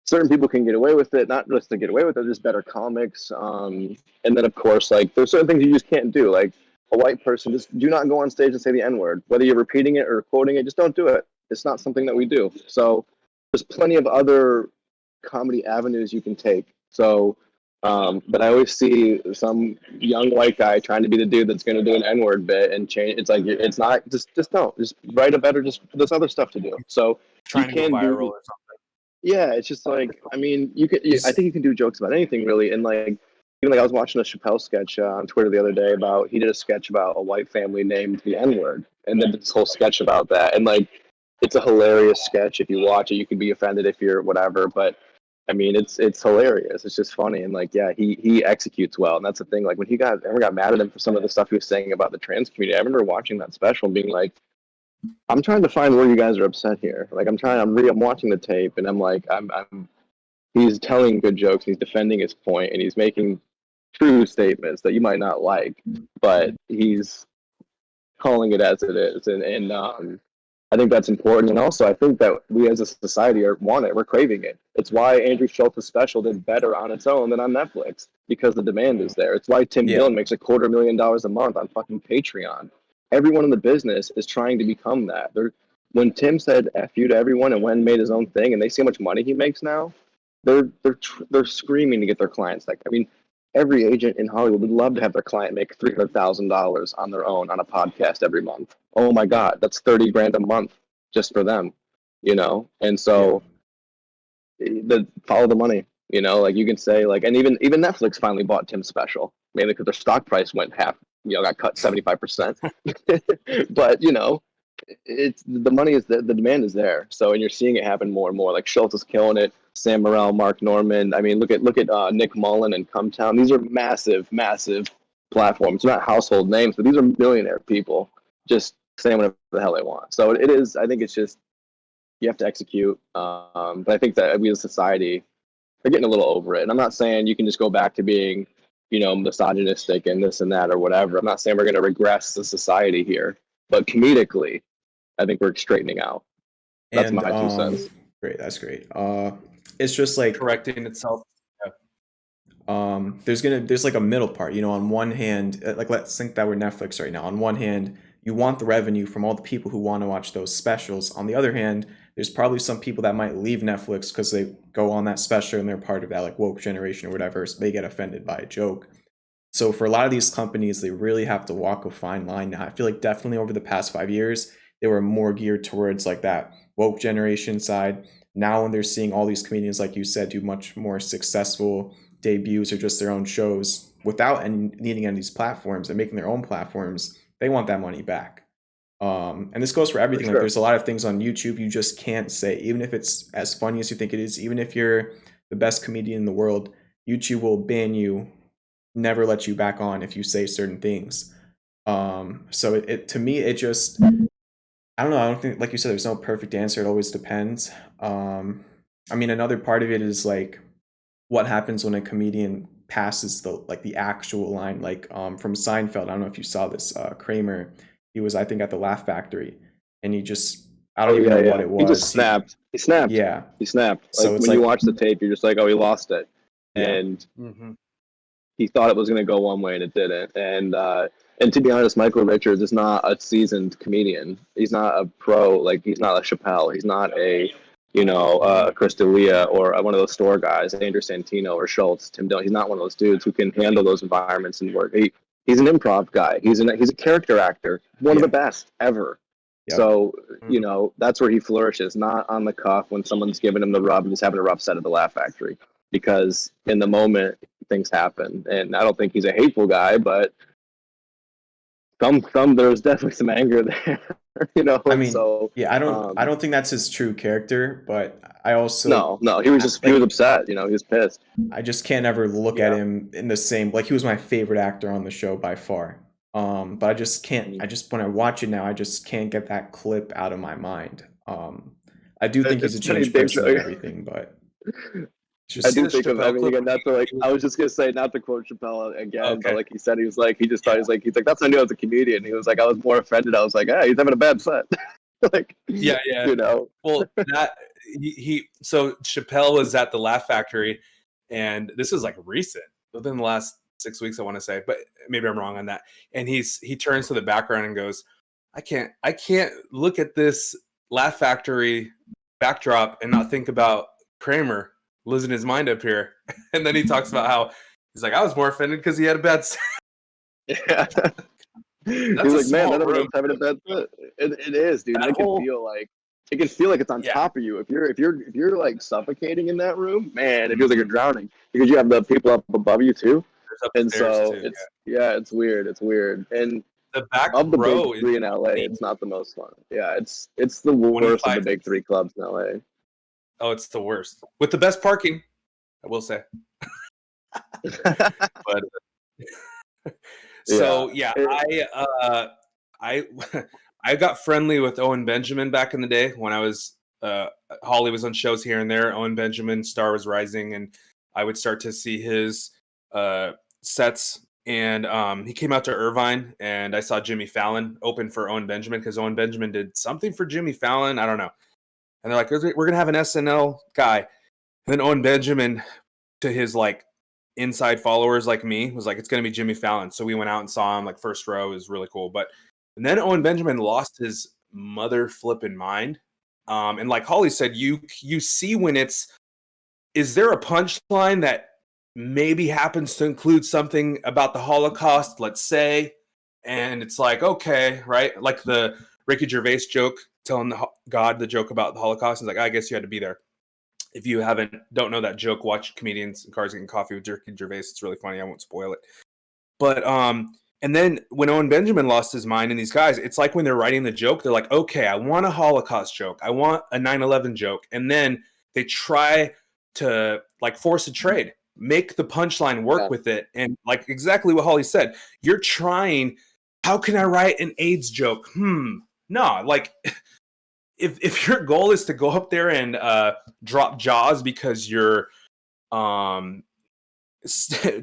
certain people can get away with it, not just to get away with it, just better comics. And then of course, like there's certain things you just can't do. Like a white person, just do not go on stage and say the N-word. Whether you're repeating it or quoting it, just don't do it. It's not something that we do. So there's plenty of other comedy avenues you can take. So, but I always see some young white guy trying to be the dude that's going to do an N-word bit and change. It's like it's not just don't just write a better. Just there's other stuff to do. So Trying to go can do- viral or something. yeah, it's just like I mean, I think you can do jokes about anything really, and like even like I was watching a Chappelle sketch on Twitter the other day about he did a sketch about a white family named the N-word, and then this whole sketch about that, and like it's a hilarious sketch. If you watch it, you can be offended if you're whatever, but I mean it's hilarious. It's just funny, and like yeah, he executes well, and that's the thing. Like when everyone got mad at him for some of the stuff he was saying about the trans community, I remember watching that special and being like, I'm trying to find where you guys are upset here. Like I'm watching the tape and I'm like, he's telling good jokes, he's defending his point, and he's making true statements that you might not like, but he's calling it as it is. And I think that's important. And also I think that we as a society want it. We're craving it. It's why Andrew Schultz's special did better on its own than on Netflix, because the demand is there. It's why Tim Yeah. Dillon makes $250,000 a month on fucking Patreon. Everyone in the business is trying to become that. When Tim said F you to everyone and Wen made his own thing and they see how much money he makes now, they're screaming to get their clients. Like, I mean, every agent in Hollywood would love to have their client make $300,000 on their own on a podcast every month. Oh my God, that's $30,000 a month just for them, you know. And so, follow the money, you know. Like you can say, like, and even Netflix finally bought Tim's special, mainly because their stock price went half, got cut 75%. But you know, it's the money is the demand is there. So, and you're seeing it happen more and more. Like Schultz is killing it. Sam Morril, Mark Norman. I mean, look at Nick Mullen and Cumtown. These are massive, massive platforms. They're not household names, but these are millionaire people just saying whatever the hell they want. So it is. I think it's just you have to execute. But I think that we as a society are getting a little over it. And I'm not saying you can just go back to being, misogynistic and this and that or whatever. I'm not saying we're going to regress the society here, but comedically, I think we're straightening out. That's And my 2 cents. great, that's great. It's just like Correcting itself. there's like a middle part, on one hand, like let's think that we're Netflix right now. On one hand, you want the revenue from all the people who want to watch those specials. On the other hand, there's probably some people that might leave Netflix because they go on that special and they're part of that like woke generation or whatever, so they get offended by a joke. So for a lot of these companies, they really have to walk a fine line now. I feel like definitely over the past 5 years, they were more geared towards like that woke generation side. Now when they're seeing all these comedians, like you said, do much more successful debuts or just their own shows without needing any of these platforms and making their own platforms, they want that money back. And this goes for everything. For Like sure. there's a lot of things on YouTube you just can't say, even if it's as funny as you think it is, even if you're the best comedian in the world, YouTube will ban you, never let you back on if you say certain things. So it to me, it just, I don't know. I don't think, like you said, there's no perfect answer. It always depends. I mean, another part of it is like what happens when a comedian passes the actual line, like from Seinfeld. I don't know if you saw this. Kramer, he was, I think, at the Laugh Factory, and he just, I don't even know what it was. He just snapped. He snapped. Yeah. He snapped. So Like it's when you like, watch the tape, you're just like, oh, he lost it, yeah. and Mhm. he thought it was going to go one way and it didn't. And to be honest, Michael Richards is not a seasoned comedian. He's not a pro. Like, he's not a Chappelle. He's not a Chris D'Elia or one of those store guys, Andrew Santino or Schultz, Tim Dillon. He's not one of those dudes who can handle those environments and work. He's an improv guy. He's a character actor, one of the best ever. Yep. So, that's where he flourishes, not on the cuff when someone's giving him the rub and he's having a rough set at the Laugh Factory. Because in the moment, things happen. And I don't think he's a hateful guy, but there's definitely some anger there. I mean, so I don't think that's his true character, but I also no, he was upset. He was pissed. I just can't ever look at him in the same, like, he was my favorite actor on the show by far. But I just can't. When I watch it now, I just can't get that clip out of my mind. I do think he's a changed person and everything, but I do think of again. Not to I was just gonna say, not to quote Chappelle again, but like he said, he just thought he's like that's how I knew I was a comedian. He was like, I was more offended. I was like, he's having a bad set. Yeah. Well, so Chappelle was at the Laugh Factory, and this is like recent, within the last 6 weeks, I want to say, but maybe I'm wrong on that. And he turns to the background and goes, I can't look at this Laugh Factory backdrop and not think about Kramer losing his mind up here. And then he talks about how he's like, I was more offended because he had a bad set. Yeah. He's like, man, none of us having a bad set. It is, dude. It can feel like it's on top of you. If you're like suffocating in that room, man, it feels like you're drowning because you have the people up above you too. And so it's weird. It's weird. And the back of the row big three in LA, it's not the most fun. Yeah, it's the worst of the big three clubs in LA. Oh, it's the worst. With the best parking, I will say. But so I got friendly with Owen Benjamin back in the day when I was Holly was on shows here and there. Owen Benjamin, Star was Rising, and I would start to see his sets. And he came out to Irvine, and I saw Jimmy Fallon open for Owen Benjamin because Owen Benjamin did something for Jimmy Fallon. I don't know. And they're like, we're going to have an SNL guy. And then Owen Benjamin, to his like inside followers like me, was like, it's going to be Jimmy Fallon. So we went out and saw him, like, first row. It was really cool. And then Owen Benjamin lost his mother flipping mind. And like Holly said, you see when is there a punchline that maybe happens to include something about the Holocaust, let's say, and it's like, okay, right? Like the Ricky Gervais joke, telling God the joke about the Holocaust. It's like, I guess you had to be there. If you don't know that joke, watch Comedians in Cars Getting Coffee with Ricky Gervais. It's really funny. I won't spoil it. But and then when Owen Benjamin lost his mind and these guys, it's like when they're writing the joke, they're like, okay, I want a Holocaust joke. I want a 9/11 joke. And then they try to like force a trade, make the punchline work with it. And like exactly what Holly said, you're trying, how can I write an AIDS joke? No, like if your goal is to go up there and drop jaws because you're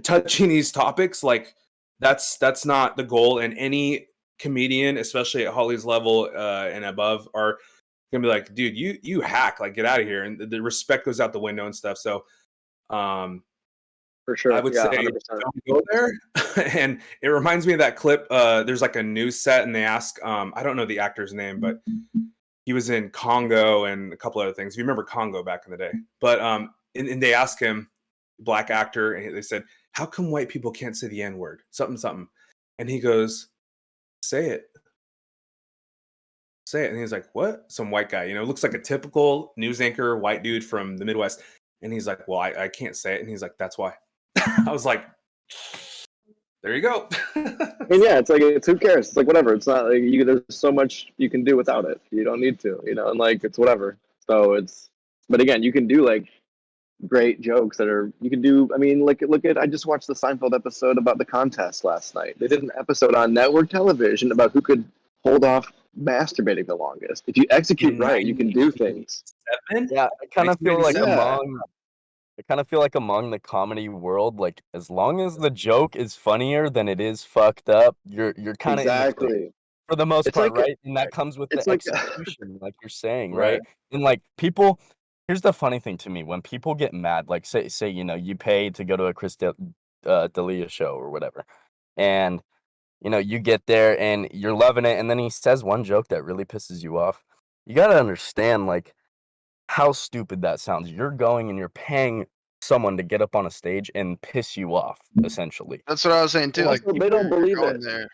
touching these topics, like that's not the goal. And any comedian, especially at Holly's level and above, are gonna be like, dude, you hack, like, get out of here. And the respect goes out the window and stuff. So for sure, I would say 100%. Don't go there. And it reminds me of that clip. There's like a news set, and they ask, I don't know the actor's name, but he was in Congo and a couple other things. If you remember Congo back in the day, but and they ask him, black actor, and they said, how come white people can't say the N-word? Something. And he goes, say it. And he's like, what? Some white guy, looks like a typical news anchor, white dude from the Midwest. And he's like, well, I can't say it. And he's like, that's why. I was like, there you go. And yeah, it's like, who cares? It's like, whatever. It's not like there's so much you can do without it. You don't need to, and like, it's whatever. So but again, you can do like great jokes look at, I just watched the Seinfeld episode about the contest last night. They did an episode on network television about who could hold off masturbating the longest. If you execute right, you can do things. Yeah, I kind of feel like I kind of feel like among the comedy world, like as long as the joke is funnier than it is fucked up, you're kind of in the clear Exactly. for the most It's part, like right? And that comes with it's the like execution, like you're saying, Right. right? And like people, here's the funny thing to me: when people get mad, like say you pay to go to a D'Elia show or whatever, and you get there and you're loving it, and then he says one joke that really pisses you off. You gotta understand, like, how stupid that sounds. You're going and you're paying someone to get up on a stage and piss you off, essentially. That's what I was saying too. well, Like also, they people don't are believe going it. there.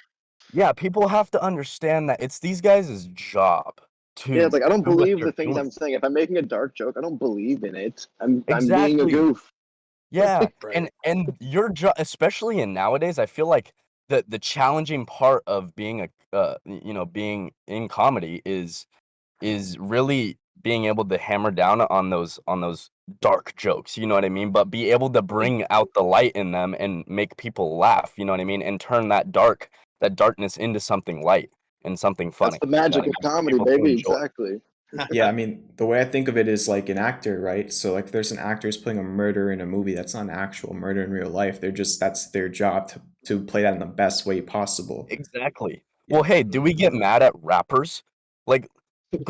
Yeah, people have to understand that it's these guys' job Yeah, it's to like I don't do what believe they're the things doing. I'm saying. If I'm making a dark joke, I don't believe in it. I'm being a Exactly. goof. Yeah, Right. and your job, especially in nowadays, I feel like the challenging part of being being in comedy is really being able to hammer down on those dark jokes, you know what I mean? But be able to bring out the light in them and make people laugh, you know what I mean? And turn that darkness into something light and something That's funny. the You know magic what I of mean? For comedy, people to baby. enjoy. Exactly. Yeah, I mean, the way I think of it is like an actor, right? So like if there's an actor who's playing a murder in a movie, that's not an actual murder in real life. That's their job to play that in the best way possible. Exactly. Yeah. Well, hey, do we get mad at rappers? Like,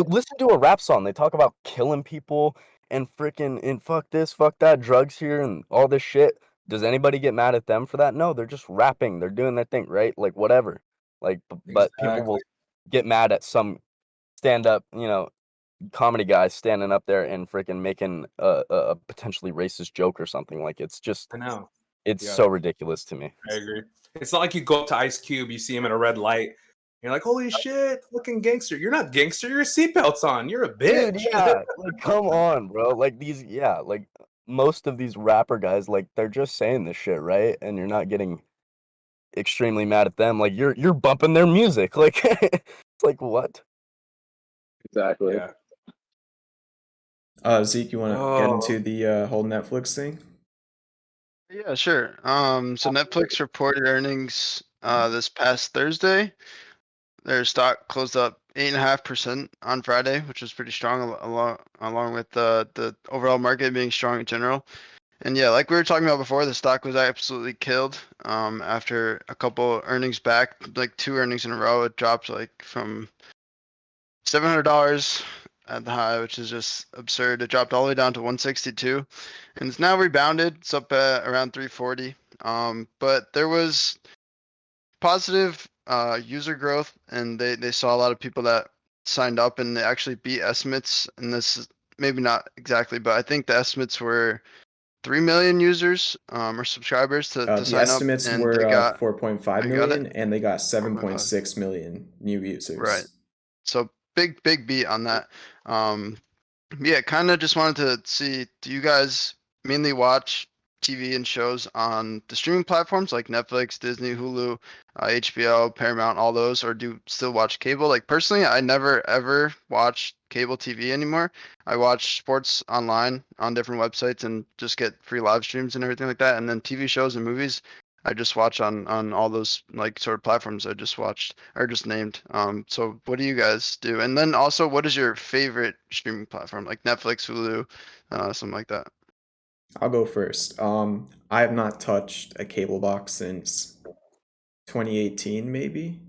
listen to a rap song. They talk about killing people and freaking and fuck this, fuck that, drugs here and all this shit. Does anybody get mad at them for that? No, they're just rapping. They're doing their thing, right? Like whatever. Like, but people will Exactly. get mad at some stand up, comedy guy standing up there and freaking making a potentially racist joke or something. Like, I know. it's Yeah. so ridiculous to me. I agree. It's not like you go up to Ice Cube, you see him at a red light, you're like, "Holy shit, fucking gangster!" You're not gangster. Your seatbelt's on. You're a Dude, bitch. yeah, like come on, bro. Like like most of these rapper guys, like they're just saying this shit, right? And you're not getting extremely mad at them. Like you're bumping their music. Like it's like what? Exactly. Yeah. Zeke, you want to get into the whole Netflix thing? Yeah, sure. So Netflix reported earnings this past Thursday. Their stock closed up 8.5% on Friday, which was pretty strong, along with the overall market being strong in general. And yeah, like we were talking about before, the stock was absolutely killed. After a couple earnings back, like 2 earnings in a row, it dropped like from $700 at the high, which is just absurd. It dropped all the way down to 162, and it's now rebounded. It's up at around 340. But there was positive user growth, and they saw a lot of people that signed up, and they actually beat estimates. And this is maybe not exactly, but I think the estimates were 3 million users or subscribers to The sign up, estimates and were they got 4.5 I got it. million, and they got 4.5. 7.6 million new users. Right. So big beat on that. Yeah, kind of just wanted to see, do you guys mainly watch TV and shows on the streaming platforms like Netflix, Disney, Hulu, HBO, Paramount, all those, or do you still watch cable? Like personally, I never ever watch cable TV anymore. I watch sports online on different websites and just get free live streams and everything like that. And then TV shows and movies, I just watch on all those like sort of platforms I just watched or just named. So what do you guys do? And then also, what is your favorite streaming platform like Netflix, Hulu, something like that? I'll go first. I have not touched a cable box since 2018, maybe.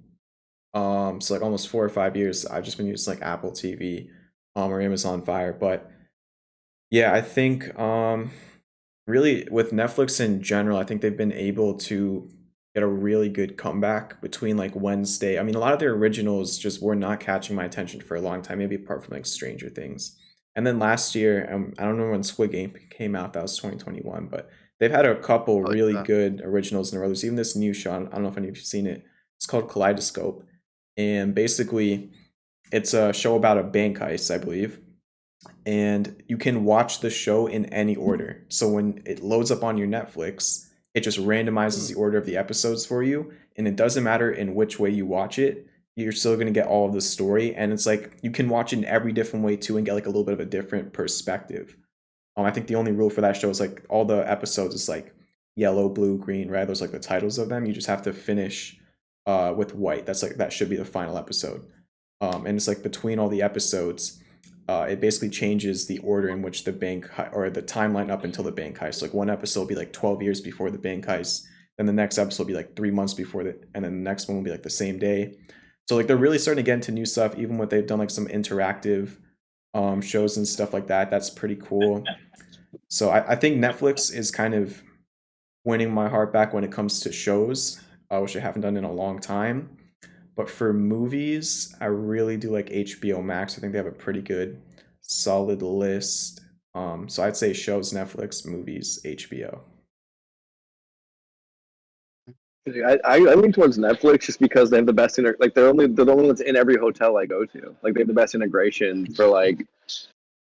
So like almost 4 or 5 years. I've just been using like Apple TV, or Amazon Fire. But yeah, I think really with Netflix in general, I think they've been able to get a really good comeback between like Wednesday. I mean, a lot of their originals just were not catching my attention for a long time, maybe apart from like Stranger Things. And then last year, I don't know when Squid Game came out, that was 2021, but they've had a couple I like really that. good originals in a row. There's even this new show, I don't know if any of you've seen it. It's called Kaleidoscope. And basically, it's a show about a bank heist, I believe. And you can watch the show in any order. So when it loads up on your Netflix, it just randomizes the order of the episodes for you. And it doesn't matter in which way you watch it, you're still going to get all of the story. And it's like you can watch it in every different way too and get like a little bit of a different perspective. I think the only rule for that show is like all the episodes is like yellow, blue, green, red. Those like the titles of them. You just have to finish with white. That's like that should be the final episode. And it's like between all the episodes, it basically changes the order in which the bank or the timeline up until the bank heist. Like one episode will be like 12 years before the bank heist, then the next episode will be like 3 months before the, and then the next one will be like the same day. So like they're really starting to get into new stuff, even when they've done like some interactive shows and stuff like that. That's pretty cool. So I think Netflix is kind of winning my heart back when it comes to shows, which I haven't done in a long time. But for movies, I really do like HBO Max. I think they have a pretty good, solid list. So I'd say shows, Netflix, movies, HBO. I lean towards Netflix just because they have the best like they're the only ones in every hotel I go to. Like they have the best integration for like,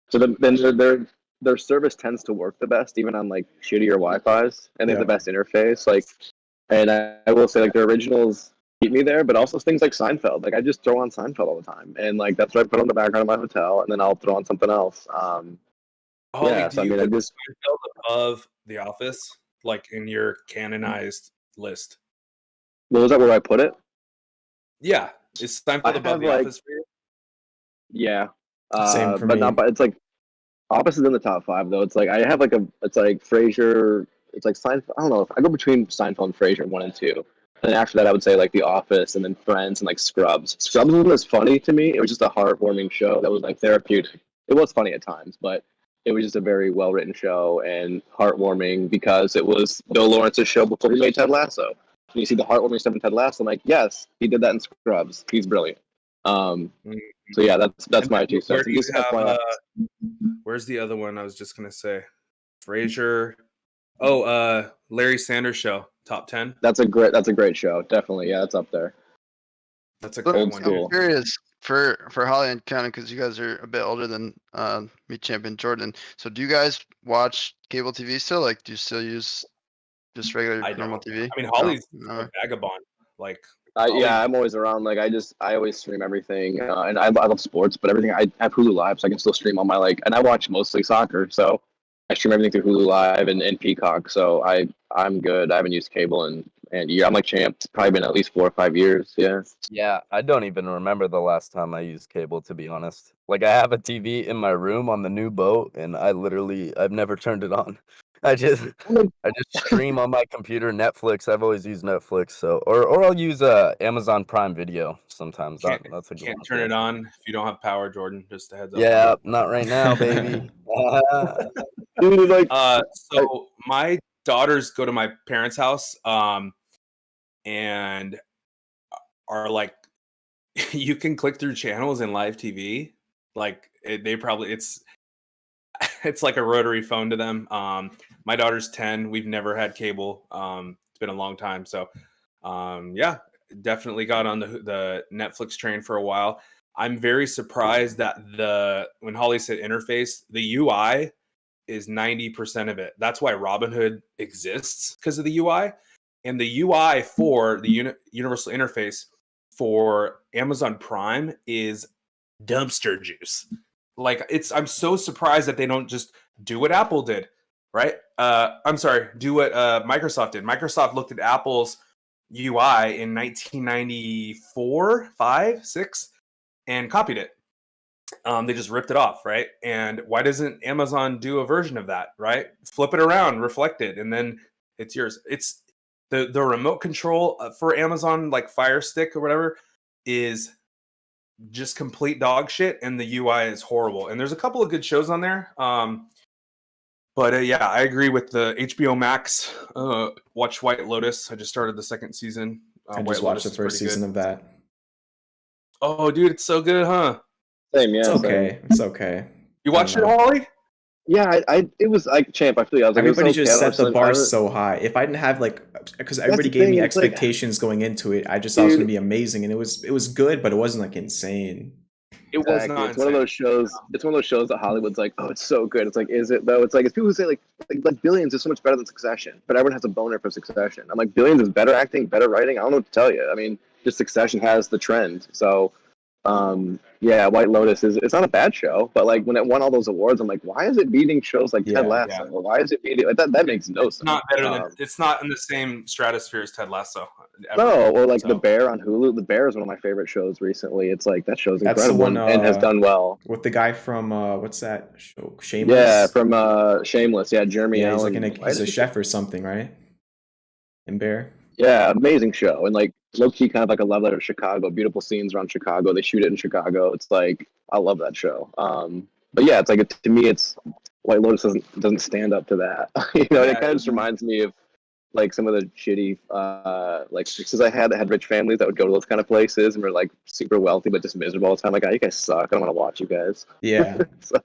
so then their service tends to work the best even on like shittier Wi-Fi's, and they have the best interface. Like, and I will say like their originals keep me there, but also things like Seinfeld. Like I just throw on Seinfeld all the time, and like that's what I put on the background of my hotel, and then I'll throw on something else. Holly, Yeah, do so I you mean, I put just Seinfeld above The Office, like in your canonized list? what was that where I put it? Yeah, is I Seinfeld above have The like Office for you? yeah, Same for but me. not. But it's like Office is in the top five though. It's like I have like it's like Frasier. It's like Seinfeld. I don't know. I go between Seinfeld and Frasier 1 and 2. And after that, I would say like The Office, and then Friends, and like Scrubs. Scrubs wasn't as funny to me. It was just a heartwarming show that was like therapeutic. It was funny at times, but it was just a very well written show and heartwarming because it was Bill Lawrence's show before he made Ted Lasso. And you see the heartwarming stuff in Ted Lasso. I'm like, yes, he did that in Scrubs. He's brilliant. So yeah, that's my 2 Where cents. do you Just have? FYI. Where's the other one? I was just gonna say, Frasier. Larry Sanders Show, top 10. That's a great show. Definitely, yeah, it's up there. That's a So good Old one. school. I'm curious for Holly and County, because you guys are a bit older than me, Champion Jordan. So do you guys watch cable TV still? Like, do you still use just regular I normal don't. TV? I mean, Holly's No? a vagabond. Like, Holly, Yeah, I'm always around. Like I always stream everything, and I love sports, but everything I have Hulu Live, so I can still stream all my like, and I watch mostly soccer, so I stream everything through Hulu Live and Peacock. So I'm good. I haven't used cable and yeah, I'm like champ. It's probably been at least 4 or 5 years. Yeah. Yeah, I don't even remember the last time I used cable, to be honest. Like, I have a TV in my room on the new boat, and I've never turned it on. I just stream on my computer Netflix. I've always used Netflix, so or I'll use Amazon Prime Video sometimes. That's a good can't one. turn it on if you don't have power, Jordan. Just a heads up. Yeah, not right now, baby. Dude, like, So my daughters go to my parents' house, and are like, you can click through channels in live TV. Like it's like a rotary phone to them. My daughter's 10. We've never had cable. It's been a long time. So, yeah, definitely got on the Netflix train for a while. I'm very surprised that when Holly said interface, the UI is 90% of it. That's why Robinhood exists, because of the UI. And the UI for the universal interface for Amazon Prime is dumpster juice. Like, I'm so surprised that they don't just do what Apple did, right? I'm sorry, do what Microsoft did. Microsoft looked at Apple's UI in 1994, 5, 6, and copied it. They just ripped it off, right? And why doesn't Amazon do a version of that, right? Flip it around, reflect it, and then it's yours. It's the remote control for Amazon, like Fire Stick or whatever, is just complete dog shit, and the UI is horrible. And there's a couple of good shows on there. But yeah, I agree with the HBO Max. Watch White Lotus. I just started the second season. I just watched the first season of that. Oh, dude, it's so good, huh? Same, yeah. It's okay. Same. It's okay. You watched it, Holly? Yeah, it was like champ. I feel you. I was like, Everybody okay, just set the bar honestly, so high. If I didn't have because everybody the gave me thing, it's like- expectations going into it, I just thought it was Dude. gonna be amazing, and it was good, but it wasn't like insane. It was Exactly. not. It's one of those shows. It's one of those shows that Hollywood's like, oh, it's so good. It's like, is it though? It's like, it's people who say like Billions is so much better than Succession, but everyone has a boner for Succession. I'm like, Billions is better acting, better writing. I don't know what to tell you. I mean, just Succession has the trend. So, Yeah, White Lotus it's not a bad show, but like when it won all those awards, I'm like, why is it beating shows like Ted Yeah, Lasso? Or why is it beating like that? That makes no It's not sense. better than. It's not in the same stratosphere as Ted Lasso. Ever. No, or like So, The Bear on Hulu. The Bear is one of my favorite shows recently. It's like that show's that's the incredible one and has done well. with the guy from what's that show? Yeah, Shameless. from Shameless. Yeah, Jeremy Yeah, he's Allen. like he's a chef or something, right? In Bear. Yeah, amazing show. And like low key kind of like a love letter to Chicago. Beautiful scenes around Chicago. They shoot it in Chicago. It's like I love that show. But yeah, it's like to me it's White Lotus doesn't stand up to that. You know, Yeah. it kind of just reminds me of like some of the shitty like exes I had that had rich families that would go to those kind of places and were like super wealthy but just miserable all the time. Like, oh, you guys suck. I don't want to watch you guys. Yeah. So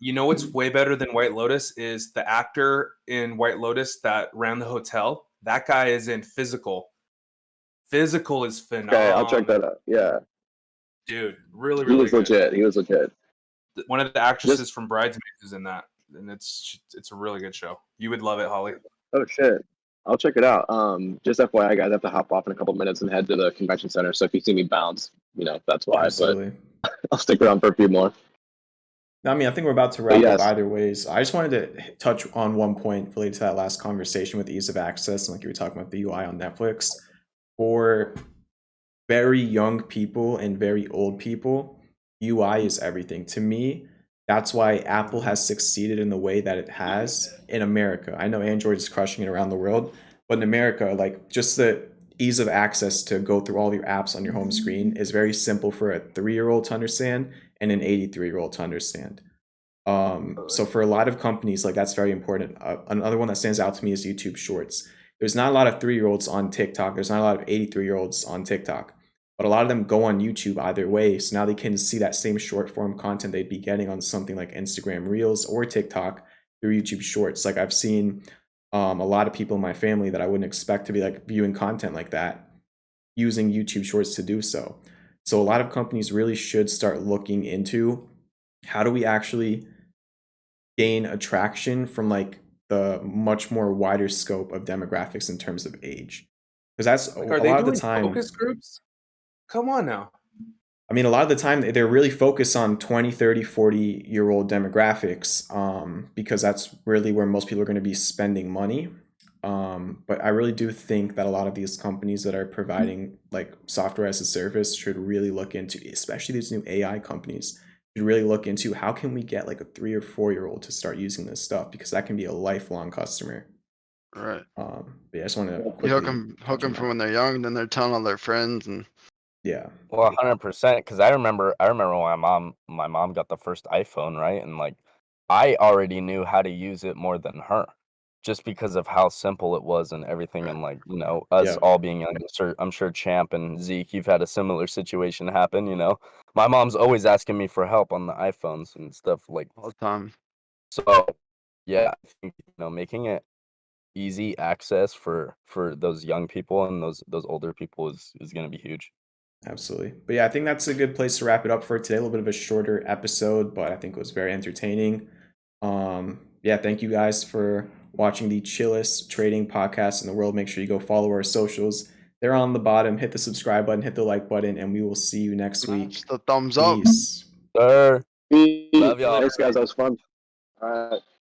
you know what's way better than White Lotus is the actor in White Lotus that ran the hotel. That guy is in Physical. Physical is phenomenal. okay, I'll check that out. Yeah, Dude, really, he really was good. legit. He was legit. One of the actresses from Bridesmaids is in that, and it's a really good show. You would love it, Holly. Oh shit. I'll check it out. Just FYI, guys, I have to hop off in a couple minutes and head to the convention center. So if you see me bounce, you know that's why. Absolutely. But I'll stick around for a few more. I mean, I think we're about to wrap yes. up either ways. I just wanted to touch on one point related to that last conversation with ease of access, and like you were talking about the UI on Netflix. For very young people and very old people, UI is everything. To me, that's why Apple has succeeded in the way that it has in America. I know Android is crushing it around the world, but in America, like just the ease of access to go through all your apps on your home screen is very simple for a 3-year-old to understand and an 83-year-old to understand. So for a lot of companies, like that's very important. Another one that stands out to me is YouTube Shorts. There's not a lot of 3-year-olds on TikTok. There's not a lot of 83-year-olds on TikTok, but a lot of them go on YouTube either way. So now they can see that same short form content they'd be getting on something like Instagram Reels or TikTok through YouTube Shorts. Like I've seen a lot of people in my family that I wouldn't expect to be like viewing content like that using YouTube Shorts to do so. So a lot of companies really should start looking into how do we actually gain attraction from like the much more wider scope of demographics in terms of age, because that's Like, a are they lot of doing the time. focus groups? Come on now. I mean, a lot of the time they're really focused on 20, 30, 40-year-old demographics because that's really where most people are going to be spending money. But I really do think that a lot of these companies that are providing like software as a service should really look into, especially these new AI companies, should really look into how can we get like a 3 or 4-year-old to start using this stuff, because that can be a lifelong customer. Right. But yeah, I just want to You quickly hook them touch on from that. when they're young, then they're telling all their friends, and Yeah, Well, 100%. Because I remember when my mom got the first iPhone, right? And like, I already knew how to use it more than her, just because of how simple it was and everything. And like, you know, us Yeah. all being young, I'm sure Champ and Zeke, you've had a similar situation happen. You know, my mom's always asking me for help on the iPhones and stuff like. all the time. So, yeah, I think, you know, making it easy access for those young people and those older people is going to be huge. absolutely. But yeah, I think that's a good place to wrap it up for today. A little bit of a shorter episode, but I think it was very entertaining. Yeah, thank you guys for watching the chillest trading podcast in the world. Make sure you go follow our socials. They're on the bottom. Hit the subscribe button, hit the like button, and we will see you next week. Just the thumbs up. Peace. Sir. Love y'all. Thanks, guys. That was fun. All right.